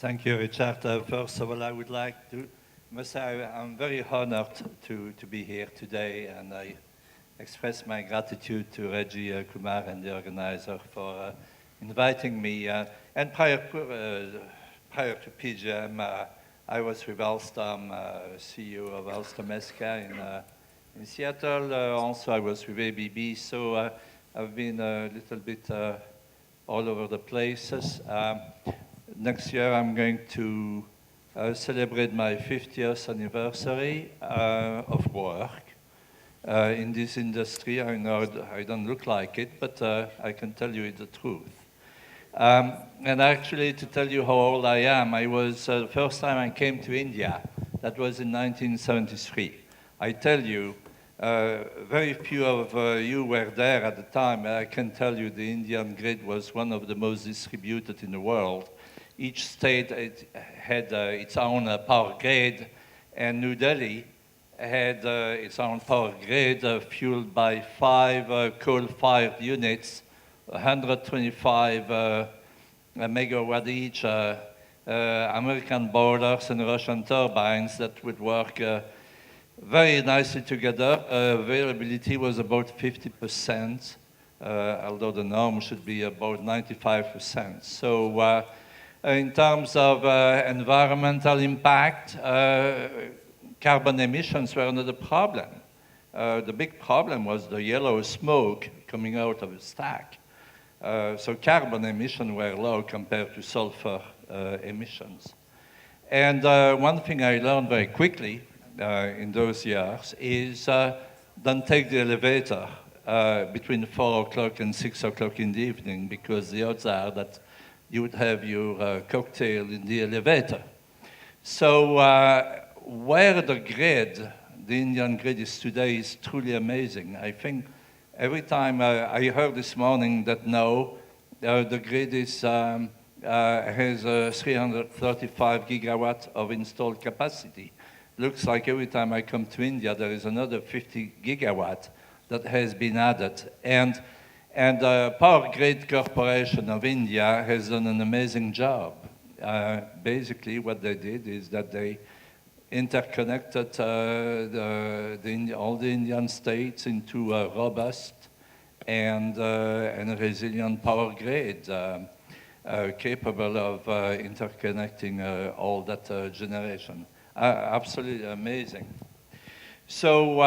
Thank you, Richard. First of all, I would like to must say I'm very honored to be here today, and I express my gratitude to Reggie Kumar and the organizer for inviting me. And prior to PGM, I was with Alstom, CEO of Alstom SK in Seattle. Also, I was with ABB, so I've been a little bit all over the places. Next year, I'm going to celebrate my 50th anniversary of work in this industry. I know I don't look like it, but I can tell you the truth. And actually, to tell you how old I am, I was, the first time I came to India, that was in 1973. I tell you, very few of you were there at the time. I can tell you the Indian grid was one of the most distributed in the world. Each state had its own power grid, and New Delhi had its own power grid fueled by 5 coal-fired units, 125 megawatt each, American boilers and Russian turbines that would work very nicely together. Availability was about 50%, although the norm should be about 95%. So in terms of environmental impact, carbon emissions were not a problem. The big problem was the yellow smoke coming out of the stack. So carbon emissions were low compared to sulfur emissions. And one thing I learned very quickly in those years is don't take the elevator between 4 o'clock and 6 o'clock in the evening, because the odds are that you would have your cocktail in the elevator. So where the grid, the Indian grid is today, is truly amazing. I think every time I heard this morning that no, the grid is, has 335 gigawatts of installed capacity. Looks like every time I come to India, there is another 50 gigawatt that has been added. And Power Grid Corporation of India has done an amazing job. Basically, what they did is that they interconnected all the Indian states into a robust and a resilient power grid, capable of interconnecting all that generation. Absolutely amazing. So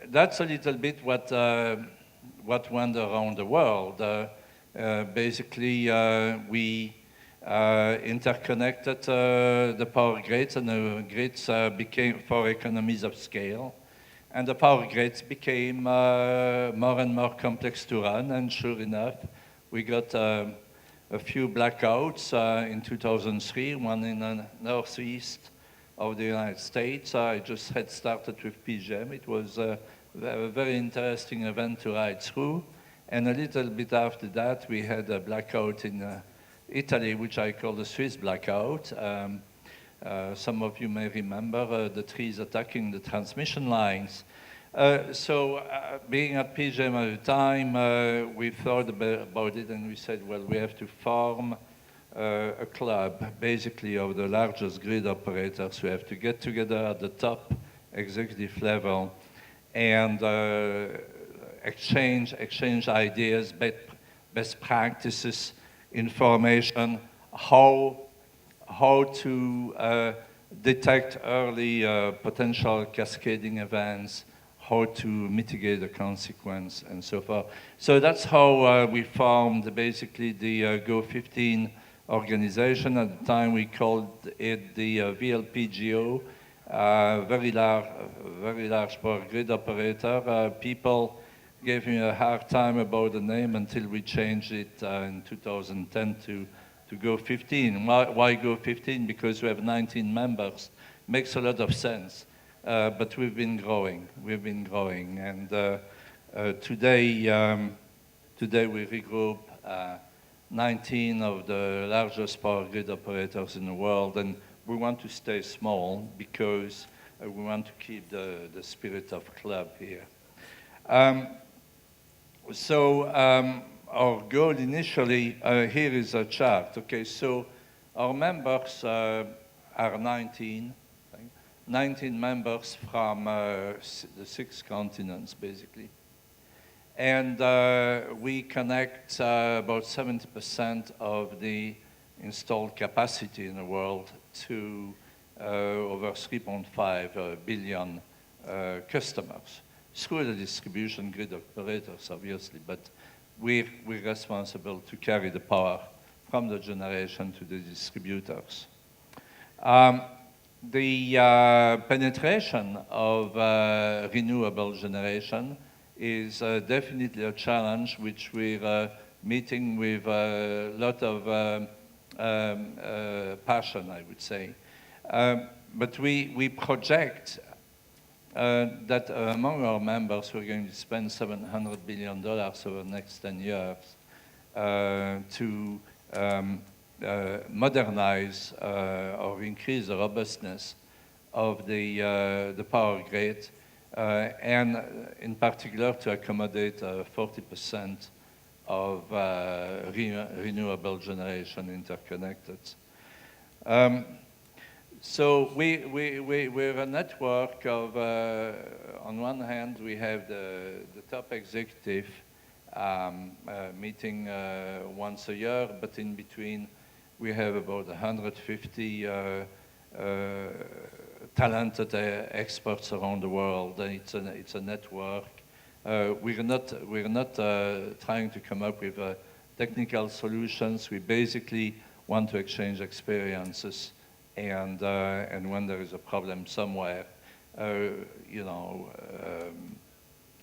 that's a little bit what went around the world. Basically, we interconnected the power grids, and the grids became for economies of scale. And the power grids became more and more complex to run, and sure enough, we got a few blackouts in 2003, one in the northeast of the United States. I just had started with PGM. It was a very interesting event to ride through. And a little bit after that, we had a blackout in Italy, which I call the Swiss blackout. Some of you may remember the trees attacking the transmission lines. So being at PGM at the time, we thought about it, and we said, well, we have to form a club, basically, of the largest grid operators who have to get together at the top executive level and exchange ideas, best practices, information, how to detect early potential cascading events, how to mitigate the consequence, and so forth. So that's how we formed basically the Go15 organization. At the time, we called it the VLPGO, very large power grid operator. People gave me a hard time about the name until we changed it in 2010 to Go15. Why Go15? Because we have 19 members. Makes a lot of sense. But we've been growing. And today we regroup 19 of the largest power grid operators in the world, and we want to stay small because we want to keep the spirit of club here. So our goal initially, here is a chart. Okay, so Our members are 19, 19 members from the 6 continents, basically. And we connect about 70% of the installed capacity in the world to over 3.5 billion customers through the distribution grid operators, obviously, but we're responsible to carry the power from the generation to the distributors. The penetration of renewable generation is definitely a challenge which we're meeting with a lot of passion, I would say. But we project that among our members we're going to spend $700 billion over the next 10 years to modernize or increase the robustness of the power grid, and in particular to accommodate 40% of renewable generation interconnected. So we're a network of, on one hand, we have the top executive meeting once a year, but in between we have about 150 talented experts around the world. It's a network. We're not trying to come up with technical solutions. We basically want to exchange experiences, and when there is a problem somewhere, you know,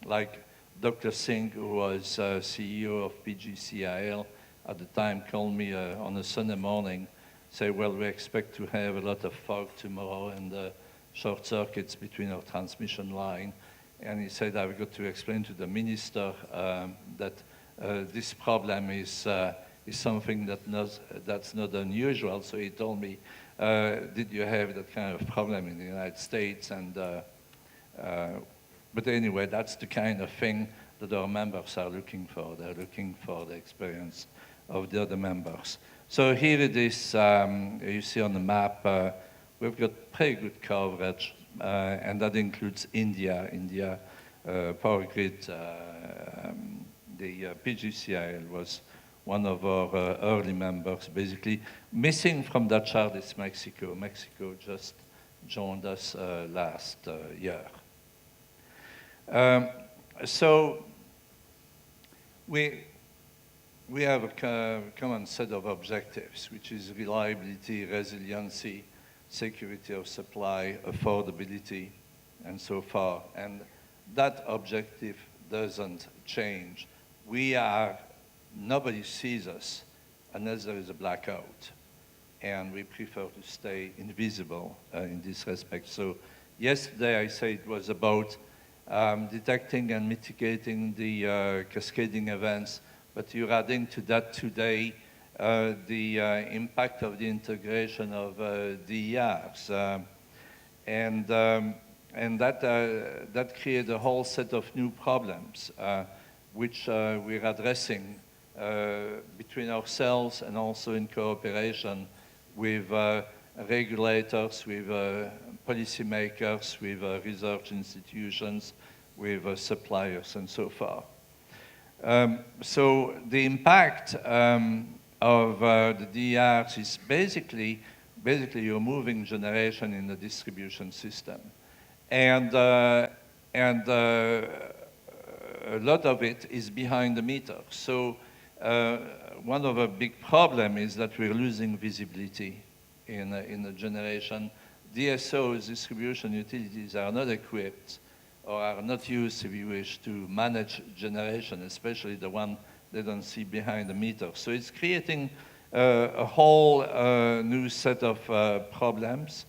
like Dr. Singh, who was CEO of PGCIL at the time, called me on a Sunday morning, say, well, we expect to have a lot of fog tomorrow and short circuits between our transmission line. And he said, I've got to explain to the minister that this problem is something that's not unusual. So he told me, did you have that kind of problem in the United States? And but anyway, that's the kind of thing that our members are looking for. They're looking for the experience of the other members. So here it is, you see on the map, we've got pretty good coverage, and that includes India. India Power Grid, the PGCIL was one of our early members. Basically, missing from that chart is Mexico. Mexico just joined us last year. So we have a common set of objectives, which is reliability, resiliency, security of supply, affordability, and so far. And that objective doesn't change. Nobody sees us unless there is a blackout. And we prefer to stay invisible in this respect. So yesterday I said it was about detecting and mitigating the cascading events, but you're adding to that today the impact of the integration of DERs. And that created a whole set of new problems, which we're addressing between ourselves and also in cooperation with regulators, with policymakers, with research institutions, with suppliers, and so forth. So the impact of the DERs is basically you're moving generation in the distribution system. And a lot of it is behind the meter. So one of the big problems is that we're losing visibility in the generation. DSOs, distribution utilities, are not equipped or are not used, if you wish, to manage generation, especially the one they don't see behind the meter. So it's creating a whole new set of problems,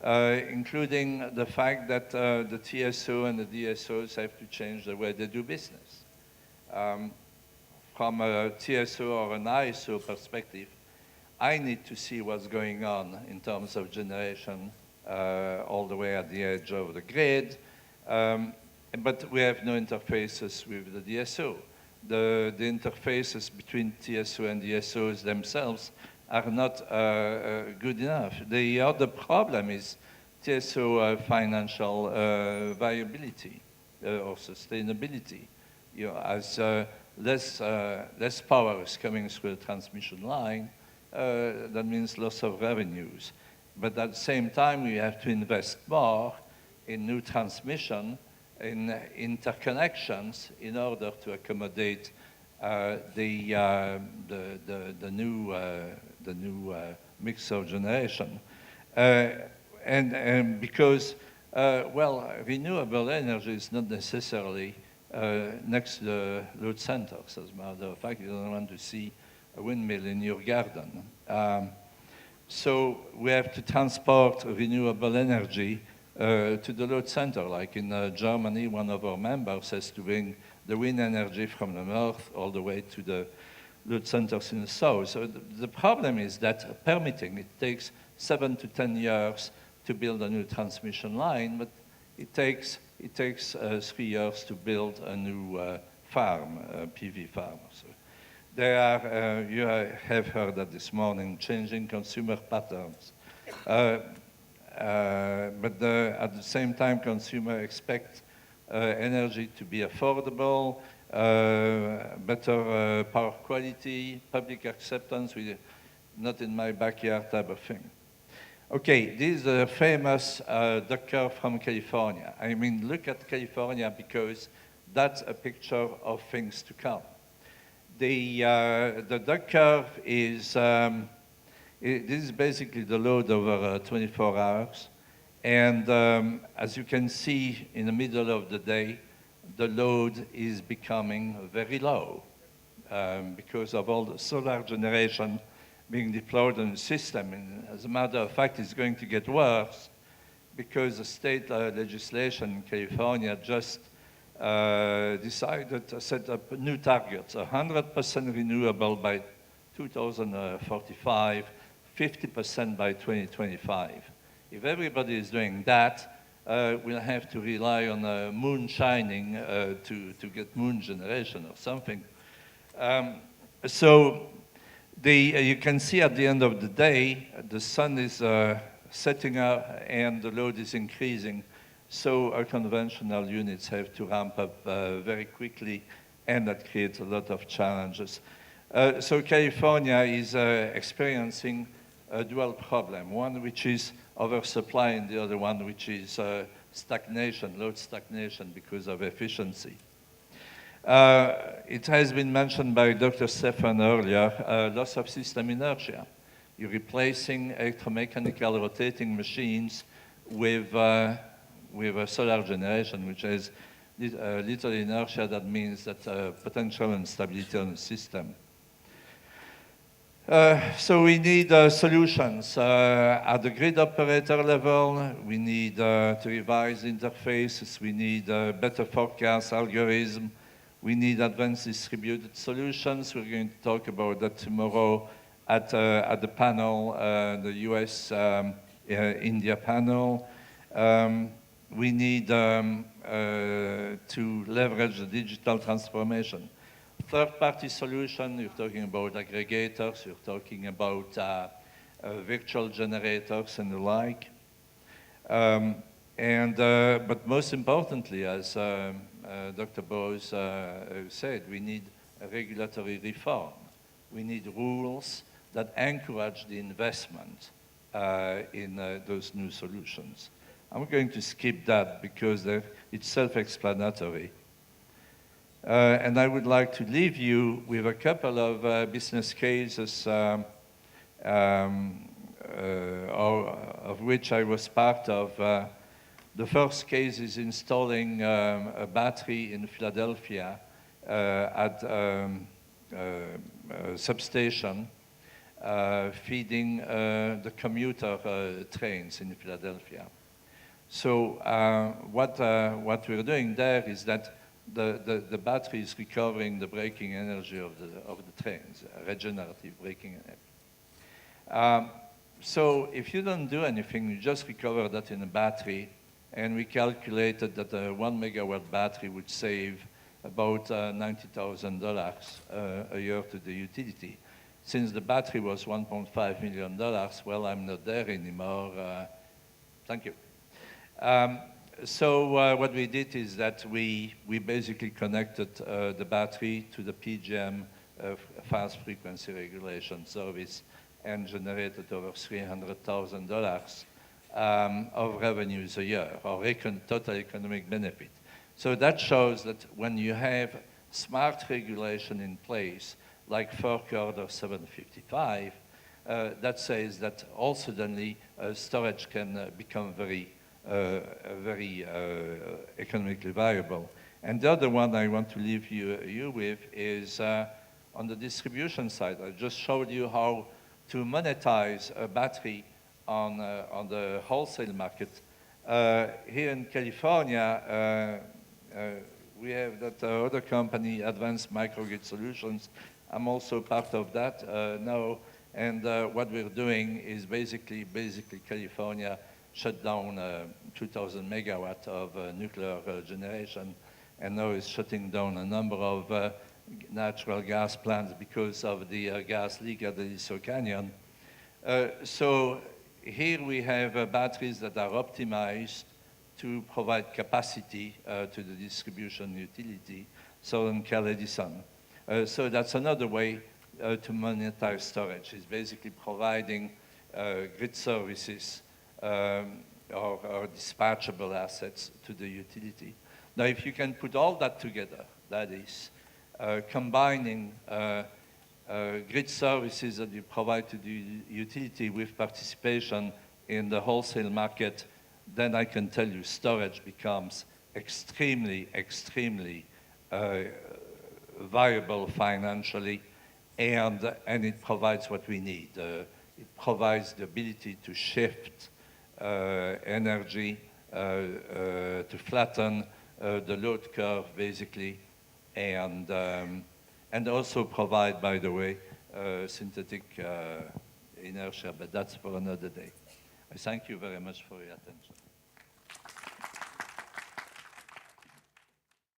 including the fact that the TSO and the DSOs have to change the way they do business. From a TSO or an ISO perspective, I need to see what's going on in terms of generation all the way at the edge of the grid, but we have no interfaces with the DSO. The interfaces between TSO and DSOs themselves are not good enough. The other problem is TSO financial viability or sustainability. You know, as less power is coming through the transmission line, that means loss of revenues. But at the same time, we have to invest more in new transmission, in interconnections, in order to accommodate the new mix of generation. And because, well, renewable energy is not necessarily next to the load centers. As a matter of fact, you don't want to see a windmill in your garden. So we have to transport renewable energy to the load center. Like in Germany, one of our members has to bring the wind energy from the north all the way to the load centers in the south. So the problem is that permitting, it takes 7 to 10 years to build a new transmission line, but it takes 3 years to build a new farm, a PV farm. So there are, you have heard that this morning, changing consumer patterns. But at the same time, consumers expect energy to be affordable, better power quality, public acceptance, with not in my backyard type of thing. Okay, this is a famous duck curve from California. I mean, look at California because that's a picture of things to come. The duck curve is, this is basically the load over 24 hours. And as you can see in the middle of the day, the load is becoming very low because of all the solar generation being deployed in the system. And as a matter of fact, it's going to get worse because the state legislation in California just decided to set up new targets, 100% renewable by 2045, 50% by 2025. If everybody is doing that, we'll have to rely on moon shining to get moon generation or something. So you can see at the end of the day, the sun is setting up and the load is increasing. So our conventional units have to ramp up very quickly, and that creates a lot of challenges. So California is experiencing a dual problem, one which is oversupply and the other one which is stagnation, load stagnation because of efficiency. It has been mentioned by Dr. Steven earlier, loss of system inertia. You're replacing electromechanical rotating machines with a solar generation, which has little inertia. That means that potential instability on the system. So we need solutions at the grid operator level. We need to revise interfaces. We need better forecast algorithm. We need advanced distributed solutions. We're going to talk about that tomorrow at the panel, the US-India panel. We need to leverage the digital transformation. Third-party solution, you're talking about aggregators, you're talking about virtual generators and the like. But most importantly, as Dr. Bose said, we need a regulatory reform. We need rules that encourage the investment in those new solutions. I'm going to skip that because it's self-explanatory. And I would like to leave you with a couple of business cases of which I was part of. The first case is installing a battery in Philadelphia at a substation feeding the commuter trains in Philadelphia. So what we're doing there is that the battery is recovering the braking energy of the trains, regenerative braking energy. So if you don't do anything, you just recover that in a battery, and we calculated that a 1 megawatt battery would save about $90,000 a year to the utility. since the battery was $1.5 million, well, I'm not there anymore. Thank you. So what we did is that we basically connected the battery to the PGM fast frequency regulation service and generated over $300,000 of revenues a year, or total economic benefit. So that shows that when you have smart regulation in place, like FERC Order 755, that says that all suddenly storage can become very economically viable. And the other one I want to leave you with is on the distribution side. I just showed you how to monetize a battery on the wholesale market. Here in California, we have that other company, Advanced Microgrid Solutions. I'm also part of that now. And what we're doing is basically California shut down 2,000 megawatt of nuclear generation, and now is shutting down a number of natural gas plants because of the gas leak at the Aliso Canyon. So here we have batteries that are optimized to provide capacity to the distribution utility, Southern Cal Edison. So that's another way to monetize storage. It's basically providing grid services or dispatchable assets to the utility. Now, if you can put all that together, that is, combining grid services that you provide to the utility with participation in the wholesale market, then I can tell you storage becomes extremely viable financially, and it provides what we need. It provides the ability to shift energy, to flatten the load curve, basically, and also provide, by the way, synthetic inertia, but that's for another day. I thank you very much for your attention.